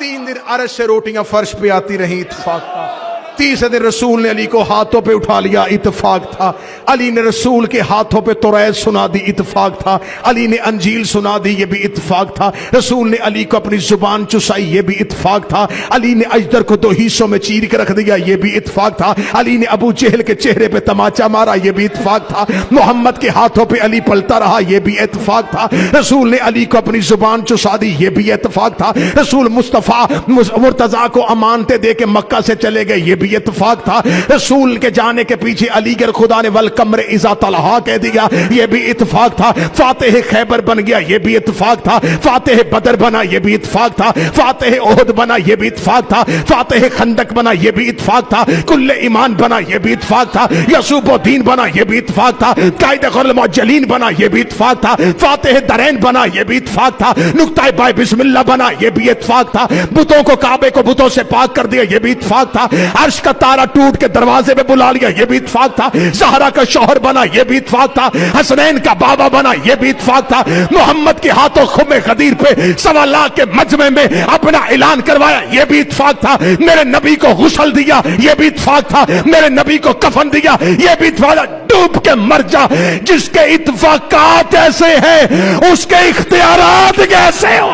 3 दिन अर्श से रोटियां फर्श पे आती रही, इत्फाक था। तीसरे दिन रसूल ने अली को हाथों पे उठा लिया, इत्फाक था। अली ने रसूल के हाथों पे तौरात सुना दी, इत्फाक था। अली ने अंजील सुना दी, ये भी इत्फाक था। रसूल ने अली को अपनी जुबान चुसाई, ये भी इत्फाक था। अली ने अजदर को 2 हिस्सों में चीर के रख दिया, ये भी इत्फाक था। अली ने अबू जहल के चेहरे पे तमाचा मारा, ये भी इत्फाक था। मोहम्मद के हाथों पे अली पलता रहा, ये भी इत्फाक था। रसूल ने अली को अपनी जुबान चुसा दी, ये भी इत्फाक था। रसूल मुस्तफा मुर्तजा को अमानतें दे के मक्का से चले गए, ये भी इत्फाक था। रसूल के जाने के पीछे अली के खुदा ने वल कमरे इज़ा तलहा कह दिया, ये भी इत्फाक था। फातिह खैबर बन गया, ये भी इत्फाक था। फातिह बदर बना, ये भी इत्फाक था। फातिह ओहद बना, ये भी इत्फाक था। फातिह खंदक बना, ये भी इत्फाक था। कुल्ले ईमान बना, ये भी इत्फाक था। यसूबुद्दीन बना, ये भी इत्फाक था। कायद खुल मुअज्जलीन बना, ये भी इत्फाक था। फातिह दरैन बना, ये भी इत्फाक था। नुक्ता बाय बिस्मिल्लाह बना, ये भी इत्फाक था। बुतों को काबे को बुतों से पाक कर दिया, ये भी इत्फाक था। अर्श का तारा टूट के दरवाजे पे बुला लिया, ये भी इत्फाक था। ज़हरा का शौहर बना, ये भी इत्फाक था। हसनैन का बाबा बना, ये भी इत्फाक था। मोहम्मद के हाथों खुमे गदीर पे 1.25 लाख के मजमे में अपना ऐलान करवाया, ये भी इत्फाक था। मेरे नबी को गुस्ल दिया, ये भी इत्फाक था। मेरे नबी को कफन दिया, ये भी इत्फाक था। डूब के मर जा, जिसके इत्फाकात ऐसे हैं उसके इख्तियारात कैसे हो।